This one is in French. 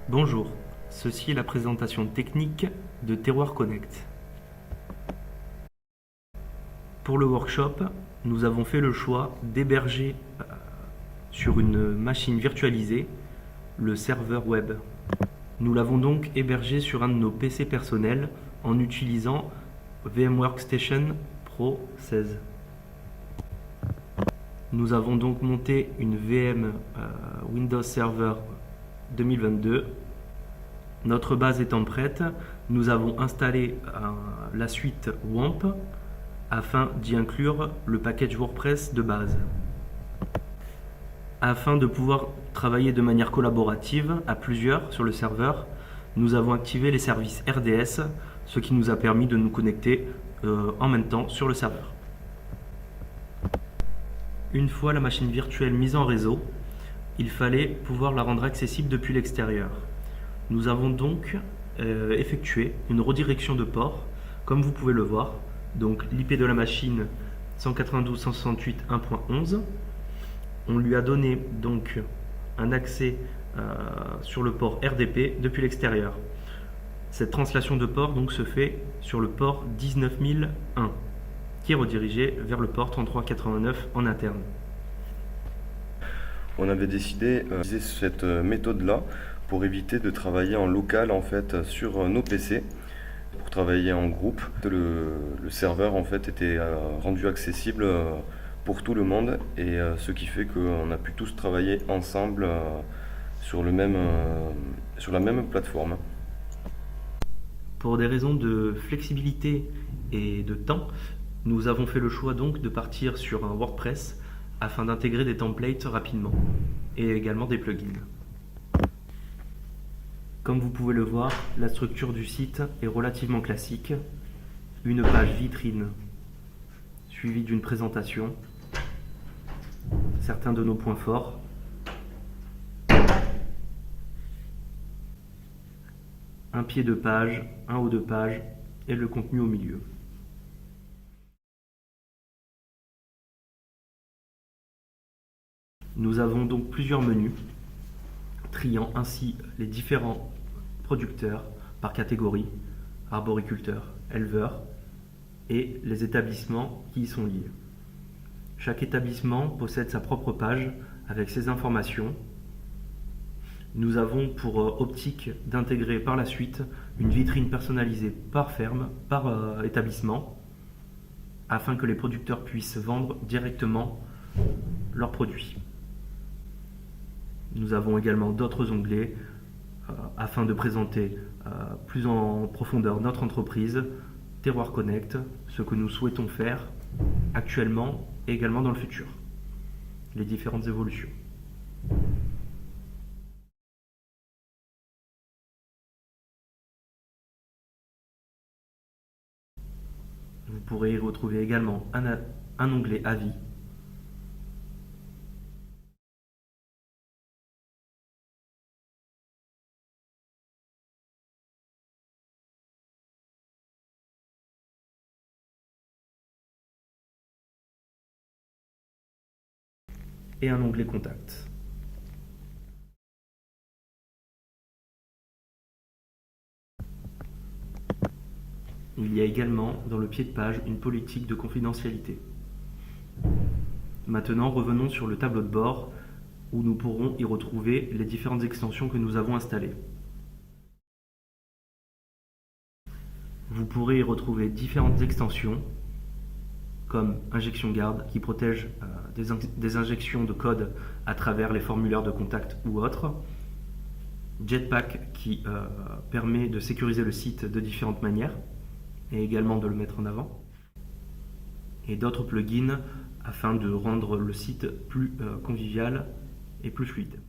Bonjour, ceci est la présentation technique de Terroir Connect. Pour le workshop, nous avons fait le choix d'héberger sur une machine virtualisée le serveur web. Nous l'avons donc hébergé sur un de nos PC personnels en utilisant VMware Workstation Pro 16. Nous avons donc monté une VM Windows Server 2022. Notre base étant prête, nous avons installé la suite WAMP afin d'y inclure le package WordPress de base. Afin de pouvoir travailler de manière collaborative à plusieurs sur le serveur, nous avons activé les services RDS, ce qui nous a permis de nous connecter en même temps sur le serveur. Une fois la machine virtuelle mise en réseau, il fallait pouvoir la rendre accessible depuis l'extérieur. Nous avons donc effectué une redirection de port, comme vous pouvez le voir. Donc l'IP de la machine 192.168.1.11. On lui a donné donc un accès sur le port RDP depuis l'extérieur. Cette translation de port donc se fait sur le port 19001, qui est redirigé vers le port 3389 en interne. On avait décidé d'utiliser cette méthode-là pour éviter de travailler en local en fait sur nos PC, pour travailler en groupe. Le serveur en fait était rendu accessible pour tout le monde et ce qui fait qu'on a pu tous travailler ensemble sur la même plateforme. Pour des raisons de flexibilité et de temps, nous avons fait le choix donc de partir sur un WordPress afin d'intégrer des templates rapidement et également des plugins. Comme vous pouvez le voir, la structure du site est relativement classique. Une page vitrine suivie d'une présentation, certains de nos points forts, un pied de page, un haut de page et le contenu au milieu. Nous avons donc plusieurs menus, triant ainsi les différents producteurs par catégorie, arboriculteurs, éleveurs, et les établissements qui y sont liés. Chaque établissement possède sa propre page avec ses informations. Nous avons pour optique d'intégrer par la suite une vitrine personnalisée par ferme, par établissement, afin que les producteurs puissent vendre directement leurs produits. Nous avons également d'autres onglets afin de présenter plus en profondeur notre entreprise, Terroir Connect, ce que nous souhaitons faire actuellement et également dans le futur, les différentes évolutions. Vous pourrez y retrouver également un onglet Avis, et un onglet Contact. Il y a également dans le pied de page une politique de confidentialité. Maintenant, revenons sur le tableau de bord où nous pourrons y retrouver les différentes extensions que nous avons installées. Vous pourrez y retrouver différentes extensions comme Injection Guard qui protège des injections de code à travers les formulaires de contact ou autres, Jetpack qui permet de sécuriser le site de différentes manières et également de le mettre en avant, et d'autres plugins afin de rendre le site plus convivial et plus fluide.